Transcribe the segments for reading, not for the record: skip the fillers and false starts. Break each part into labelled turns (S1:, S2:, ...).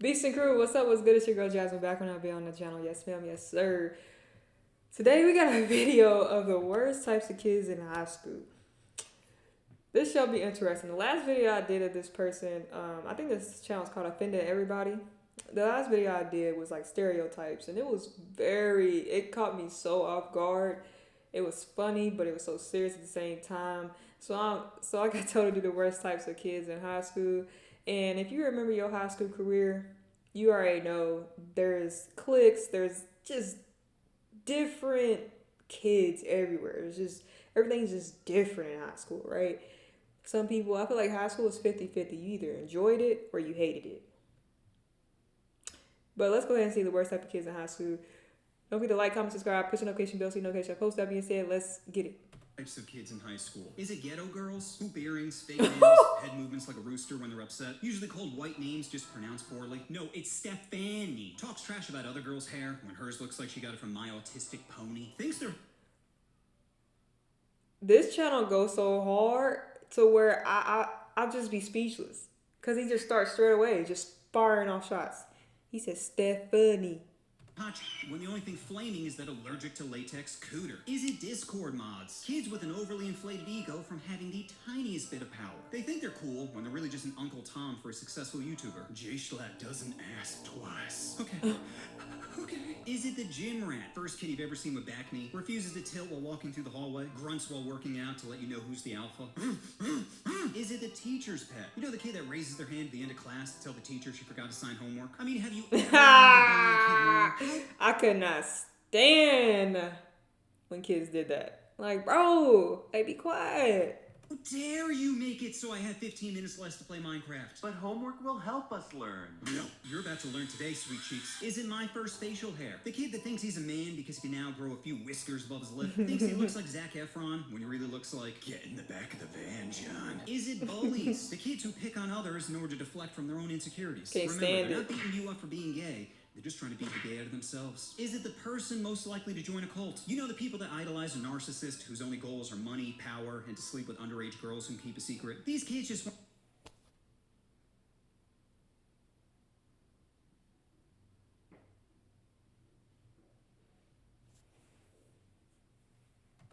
S1: Beast and crew, what's up? What's good? It's your girl Jasmine back when I be on the channel. Yes, ma'am. Yes, sir. Today we got a video of the worst types of kids in high school. This shall be interesting. The last video I did of this person, I think this channel is called Offended Everybody. The last video I did was like stereotypes, and it caught me so off guard. It was funny, but it was so serious at the same time. So I got told to do the worst types of kids in high school. And if you remember your high school career, you already know there's cliques, there's just different kids everywhere. It's just everything's just different in high school, right? Some people, I feel like high school is 50-50. You either enjoyed it or you hated it. But let's go ahead and see the worst type of kids in high school. Don't forget to like, comment, subscribe, push the notification bell so you know notification post. That being said, let's get it.
S2: Types of kids in high school. Is it ghetto girls? Hoop earrings, fake nails, head movements like a rooster when they're upset? Usually called white names, just pronounced poorly. No, it's Stephanie. Talks trash about other girls' hair when hers looks like she got it from My Autistic Pony. Thinks they're...
S1: This channel goes so hard to where I'll just be speechless. Because he just starts straight away, just firing off shots. He says, Stephanie.
S2: when the only thing flaming is that allergic to latex cooter. Is it Discord mods? Kids with an overly inflated ego from having the tiniest bit of power. They think they're cool when they're really just an Uncle Tom for a successful YouTuber. J-Schlatt doesn't ask twice. Okay. Okay. Is it the gym rat? First kid you've ever seen with back knee. Refuses to tilt while walking through the hallway. Grunts while working out to let you know who's the alpha. Is it the teacher's pet? You know the kid that raises their hand at the end of class to tell the teacher she forgot to sign homework? I mean, have you ever
S1: I could not stand when kids did that. Like, bro, hey, be quiet.
S2: How dare you make it so I have 15 minutes less to play Minecraft?
S3: But homework will help us learn.
S2: No, you're about to learn today, sweet cheeks. Isn't my first facial hair? The kid that thinks he's a man because he can now grow a few whiskers above his lip. Thinks he looks like Zac Efron when he really looks like, get in the back of the van, John. Is it bullies? The kids who pick on others in order to deflect from their own insecurities.
S1: Can't
S2: Remember,
S1: stand
S2: they're
S1: it.
S2: not beating you up for being gay. They're just trying to beat the gay out of themselves. Is it the person most likely to join a cult? You know the people that idolize a narcissist whose only goals are money, power, and to sleep with underage girls who keep a secret? These kids just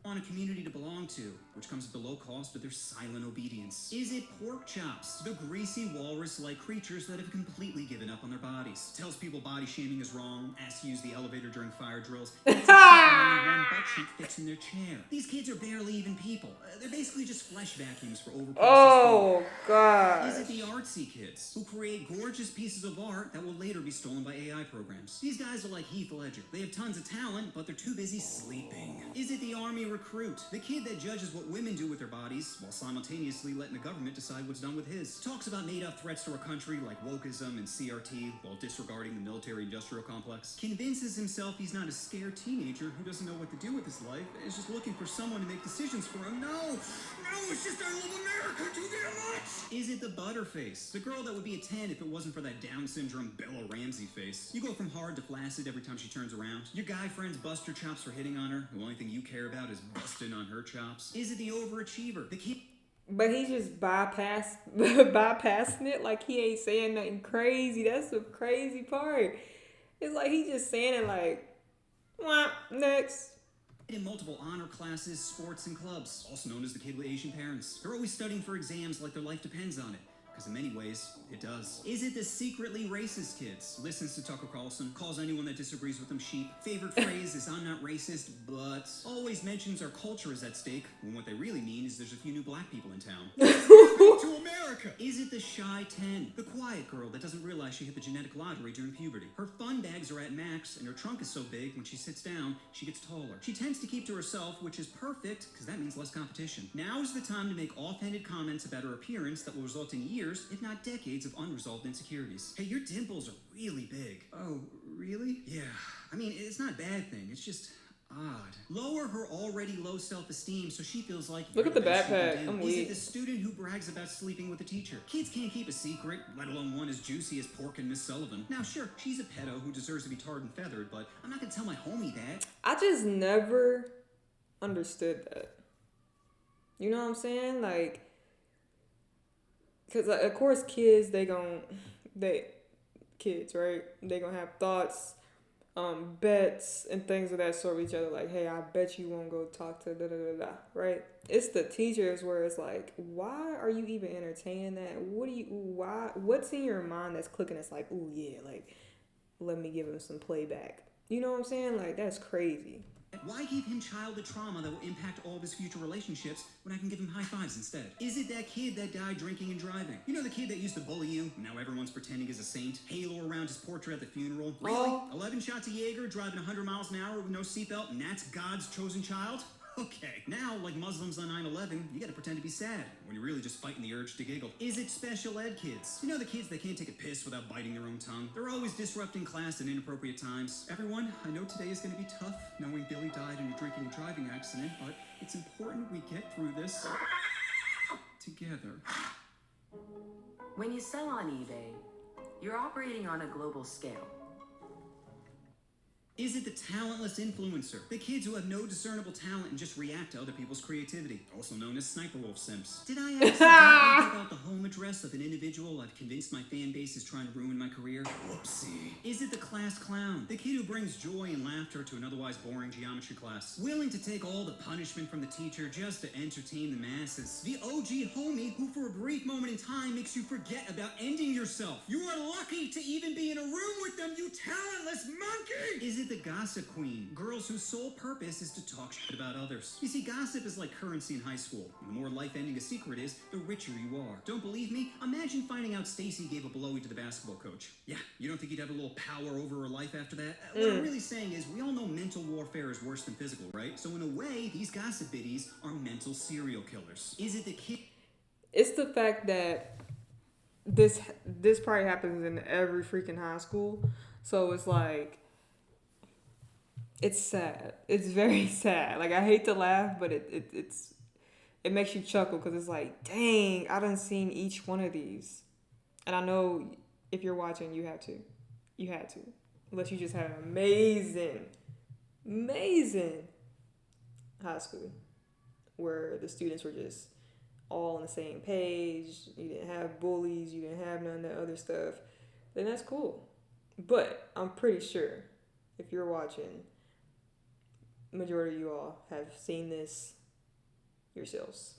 S2: want a community to belong to, which comes at the low cost of their silent obedience. Is it pork chops? The greasy walrus-like creatures that have completely given up on their bodies. Tells people body shaming is wrong, asks to use the elevator during fire drills, and only one butt cheek fits in their chair. These kids are barely even people. They're basically just flesh vacuums for overprocessed
S1: Oh,
S2: food.
S1: God.
S2: Is it the artsy kids who create gorgeous pieces of art that will later be stolen by AI programs? These guys are like Heath Ledger. They have tons of talent, but they're too busy sleeping. Is it the army recruit? The kid that judges what women do with their bodies while simultaneously letting the government decide what's done with his. Talks about made-up threats to our country like wokeism and CRT while disregarding the military-industrial complex. Convinces himself he's not a scared teenager who doesn't know what to do with his life and is just looking for someone to make decisions for him. No, it's just I love America too damn much. Is it the butterface? The girl that would be a 10 if it wasn't for that Down syndrome Bella Ramsey face. You go from hard to flaccid every time she turns around. Your guy friends bust her chops for hitting on her. The only thing you care about is busting on her chops. Is it the overachiever? The kid...
S1: But he just bypassing it like he ain't saying nothing crazy. That's the crazy part. It's like he just saying it like, wah, next.
S2: In multiple honor classes, sports, and clubs, also known as the kid with Asian parents. They're always studying for exams like their life depends on it. Because in many ways, it does. Is it the secretly racist kids? Listens to Tucker Carlson, calls anyone that disagrees with them sheep. Favorite phrase is, I'm not racist, but always mentions our culture is at stake, when what they really mean is there's a few new black people in town. To America! Is it the shy 10? The quiet girl that doesn't realize she hit the genetic lottery during puberty. Her fun bags are at max, and her trunk is so big, when she sits down, she gets taller. She tends to keep to herself, which is perfect, because that means less competition. Now is the time to make offhanded comments about her appearance that will result in years, if not decades, of unresolved insecurities. Hey, your dimples are really big. Oh, really? Yeah. I mean, it's not a bad thing. It's just odd. Lower her already low self-esteem so she feels like...
S1: Look at the
S2: best she can
S1: backpack.
S2: do.
S1: I'm
S2: Is
S1: weak.
S2: it the student who brags about sleeping with a teacher? Kids can't keep a secret, let alone one as juicy as Pork and Miss Sullivan. Now, sure, she's a pedo who deserves to be tarred and feathered, but I'm not gonna tell my homie that.
S1: I just never understood that. You know what I'm saying? Like, because of course kids kids, right? They're gonna have thoughts, bets, and things of that sort with each other. Like, hey, I bet you won't go talk to da da da da, right? It's the teachers where it's like, why are you even entertaining that? What's in your mind that's clicking? It's like, ooh, yeah, like, let me give him some playback. You know what I'm saying? Like, that's crazy.
S2: Why give him childhood trauma that will impact all of his future relationships when I can give him high fives instead? Is it that kid that died drinking and driving? You know, the kid that used to bully you, and now everyone's pretending he's a saint? Halo around his portrait at the funeral? Really?
S1: Oh.
S2: 11 shots of Jaeger, driving 100 miles an hour with no seatbelt, and that's God's chosen child? Okay, now, like Muslims on 9/11, you gotta pretend to be sad when you're really just fighting the urge to giggle. Is it special ed kids? You know the kids that can't take a piss without biting their own tongue? They're always disrupting class at inappropriate times. Everyone, I know today is gonna be tough, knowing Billy died in a drinking and driving accident, but it's important we get through this together.
S4: When you sell on eBay, you're operating on a global scale.
S2: Is it the talentless influencer? The kids who have no discernible talent and just react to other people's creativity, also known as sniper wolf simps. Did I accidentally give out the home address of an individual I've convinced my fan base is trying to ruin my career? Whoopsie. Is it the class clown? The kid who brings joy and laughter to an otherwise boring geometry class, willing to take all the punishment from the teacher just to entertain the masses. The OG homie who for a brief moment in time makes you forget about ending yourself. You are lucky to even be in a room with them, you talentless monkey! Is it the gossip queen? Girls whose sole purpose is to talk shit about others. You see, gossip is like currency in high school. The more life-ending a secret is, the richer you are. Don't believe me? Imagine finding out Stacy gave a blowy to the basketball coach. Yeah, you don't think you'd have a little power over her life after that? What I'm really saying is, we all know mental warfare is worse than physical, right? So in a way, these gossip biddies are mental serial killers. Is it the kid?
S1: It's the fact that this probably happens in every freaking high school. So it's like, it's sad. It's very sad. Like, I hate to laugh, but it makes you chuckle because it's like, dang, I done seen each one of these. And I know if you're watching, you had to. You had to. Unless you just had an amazing high school where the students were just all on the same page. You didn't have bullies. You didn't have none of that other stuff. Then that's cool. But I'm pretty sure if you're watching, majority of you all have seen this yourselves.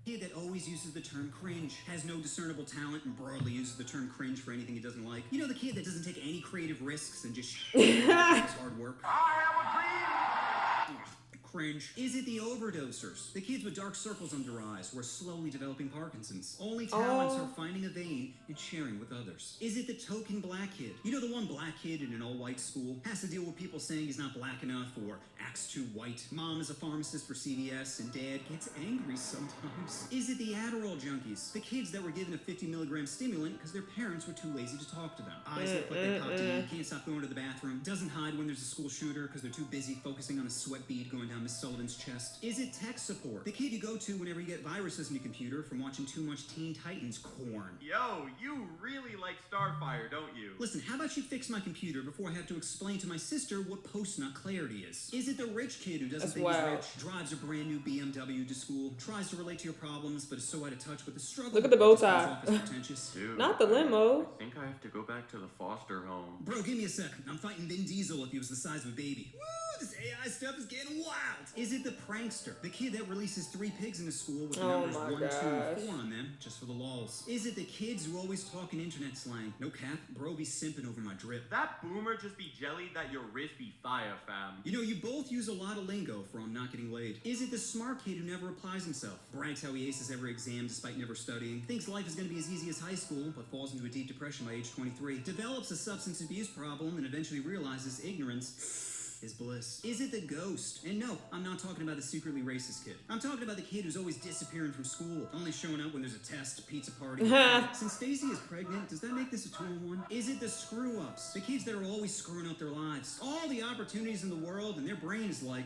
S2: Kid that always uses the term cringe, has no discernible talent, and broadly uses the term cringe for anything he doesn't like. You know, the kid that doesn't take any creative risks and just his hard work. I have a dream! Ugh, cringe. Is it the overdosers? The kids with dark circles under their eyes who are slowly developing Parkinson's. Only talents are finding a vein and sharing with others. Is it the token black kid? You know, the one black kid in an all-white school has to deal with people saying he's not black enough or acts too white. Mom is a pharmacist for CVS and dad gets angry sometimes. Is it the Adderall junkies? The kids that were given a 50-milligram stimulant because their parents were too lazy to talk to them. Eyes look like they popped in, can't stop going to the bathroom, doesn't hide when there's a school shooter because they're too busy focusing on a sweat bead going down Miss Sullivan's chest. Is it tech support? The kid you go to whenever you get viruses in your computer from watching too much Teen Titans corn.
S3: Yo, you really like Starfire, don't you?
S2: Listen, how about you fix my computer before I have to explain to my sister what post-nut clarity is? Is it the rich kid who doesn't think he's rich, drives a brand new BMW to school, tries to relate to your problems, but is so out of touch with the struggle?
S1: Look at the bow tie.
S2: Off as pretentious?
S3: Dude,
S1: Not the limo.
S3: I think I have to go back to the foster home.
S2: Bro, give me a sec. I'm fighting Vin Diesel if he was the size of a baby. Woo, this AI stuff is getting wild. Is it the prankster? The kid that releases 3 pigs in his school with the numbers 1, 2, and 4 on them, just for the lols. Is it the kids who always talk in internet slang? No cap, bro be simping over my drip.
S3: That boomer just be jellied that your wrist be fire, fam.
S2: You know, you both use a lot of lingo for I'm not getting laid. Is it the smart kid who never applies himself? Brags how he aces every exam despite never studying. Thinks life is going to be as easy as high school, but falls into a deep depression by age 23. Develops a substance abuse problem and eventually realizes ignorance is bliss. Is it the ghost? And no, I'm not talking about the secretly racist kid. I'm talking about the kid who's always disappearing from school, only showing up when there's a test, a pizza party. Since Stacy is pregnant, does that make this a 2-in-1? Is it the screw-ups? The kids that are always screwing up their lives. All the opportunities in the world, and their brain is like,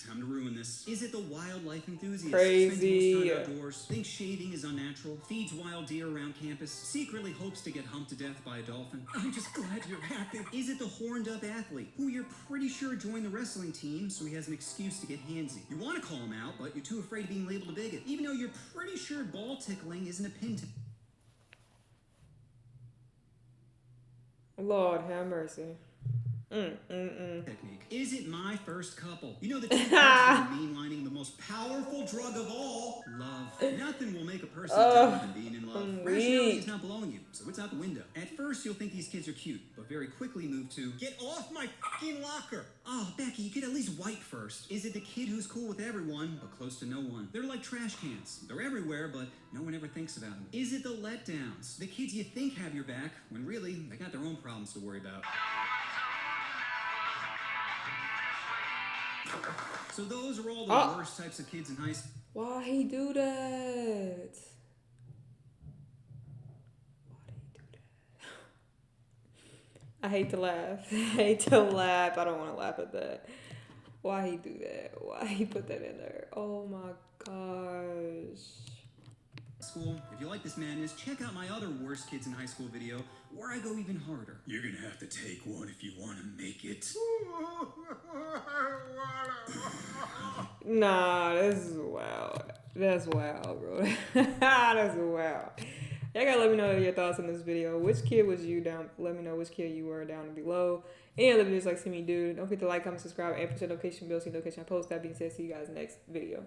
S2: time to ruin this. Is it the wildlife enthusiast?
S1: Crazy.
S2: Spends most time outdoors, thinks shaving is unnatural, feeds wild deer around campus, secretly hopes to get humped to death by a dolphin. I'm just glad you're happy. Is it the horned up athlete who you're pretty sure joined the wrestling team so he has an excuse to get handsy? You want to call him out, but you're too afraid of being labeled a bigot, even though you're pretty sure ball tickling isn't a pin
S1: Lord have mercy. Mm.
S2: Technique. Is it my first couple? You know the two parts of mainlining the most powerful drug of all, love. Nothing will make a person dumber than being in love.
S1: I'm
S2: Rationality
S1: weak.
S2: is not blowing you, so it's out the window. At first, you'll think these kids are cute, but very quickly move to get off my fucking locker. Oh, Becky, you could at least wipe first. Is it the kid who's cool with everyone, but close to no one? They're like trash cans. They're everywhere, but no one ever thinks about them. Is it the letdowns? The kids you think have your back, when really, they got their own problems to worry about. So those are all the worst types of kids in high school.
S1: Why he do that? I hate to laugh. I hate to laugh. I don't want to laugh at that. Why he do that? Why he put that in there? Oh my gosh.
S2: School. If you like this madness, check out my other worst kids in high school video, where I go even harder. You're gonna have to take one if you want to make it.
S1: Nah, this is wild. That's wild, bro. That's wild. Y'all gotta let me know your thoughts on this video. Which kid was you down? Let me know which kid you were down below. Any other videos like see me do. Don't forget to like, comment, subscribe, and push the notification bell so you notification I post. That being said, see you guys next video.